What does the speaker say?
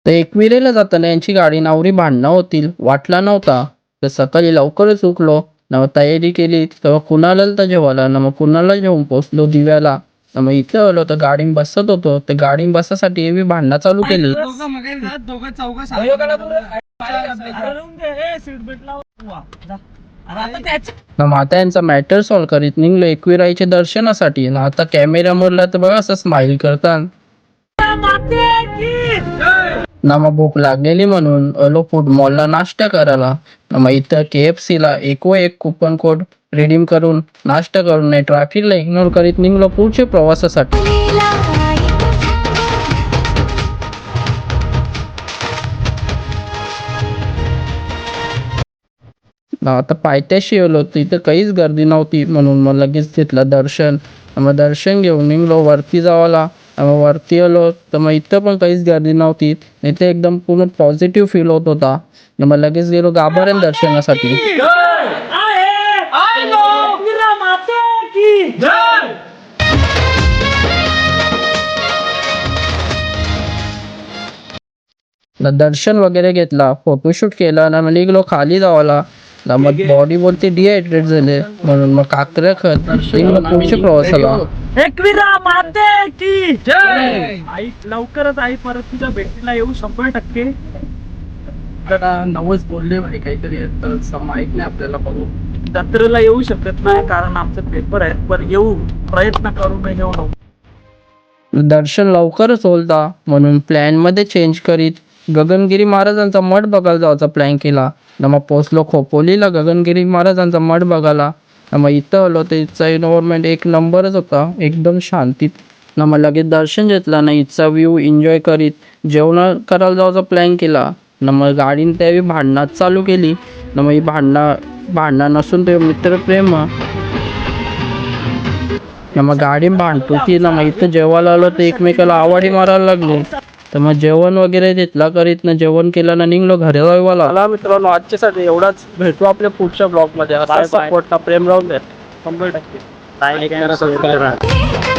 तर एकविरेला जाताना यांची गाडी नावरी भांडणं होतील वाटला नव्हता. तर सकाळी लवकरच उठलो न तयारी केली तेव्हा कुणाला तर जेवायला ना मग कुणाला जेवून पोचलो दिव्याला. न मग इथे आलो तर गाडी बसत होतो तर गाडी बसासाठी एवी भांडणं चालू केली. ना मग आता यांचा मॅटर सॉल्व करीत निघलो एकविराईच्या दर्शनासाठी ना आता कॅमेऱ्यामधला तर बघा असं स्माइल करतात. ना मग भूक लागलेली म्हणून आलो फूड मॉलला नाश्ता करायला. ना मग इथं KFC ला एक कुपन कोड रिडीम करून नाश्ता करून ट्रॅफिकला इग्नोर करीत निघलो पुढच्या प्रवासासाठी. आता पायथ्याशी आलो तिथं काहीच गर्दी नव्हती म्हणून मग लगेच घेतलं दर्शन. मग दर्शन घेऊन निघलो वरती जावाला. मग वरती आलो तर मग इथं पण काहीच गर्दी नव्हती. इथे एकदम पूर्ण पॉझिटिव्ह फील होत होता. मग लगेच गेलो गाभाऱ्यात दर्शनासाठी. दर्शन वगैरे घेतला फोटोशूट केला ना मग निघलो खाली जावाला. ना मग बॉडी बोलते डिहायड्रेट झाले म्हणून मग काकऱ्या खत निघलो पुढच्या प्रवासाला. एकविरा माते की जय. आई लवकरच आई परत तुझ्या भेटीला येऊ 100%. जरा नवस बोलले भाई काहीतरी माहित नाही आपल्याला बघू. जत्रेला येऊ शकत नाही कारण आमचे पेपर आहेत पण येऊ प्रयत्न करू नाही येऊ. दर्शन लवकरच होलता म्हणून प्लॅन मध्ये चेंज करीत गगनगिरी महाराजांचा मठ बघायला जायचा प्लॅन केला. ना मग पोचलो खोपोलीला गगनगिरी महाराजांचा मठ बघायला. ना मग इथं आलो तर इथचा एन्व्हायरमेंट एक नंबरच होता एकदम शांतीत. ना मग लगेच दर्शन घेतला ना इथचा व्ह्यू एन्जॉय करीत जेवण करायला जायचा प्लॅन केला. ना मग गाडीने त्यावेळी भांडणात चालू केली. ना मग ही भांडणं नसून ते मित्रप्रेम. ना मग गाडी भांडतो की ना मग इथं जेवायला आलो तर एकमेकाला आवाडी मारायला लागलो. तर मग जेवण वगैरे घेतला करीत ना जेवण केलं ना निघलो घरी जायला. चला मित्रांनो आजच्यासाठी एवढाच. भेटू आपल्या पुढच्या ब्लॉग मध्ये. सपोर्टला प्रेम राहून द्या 100%.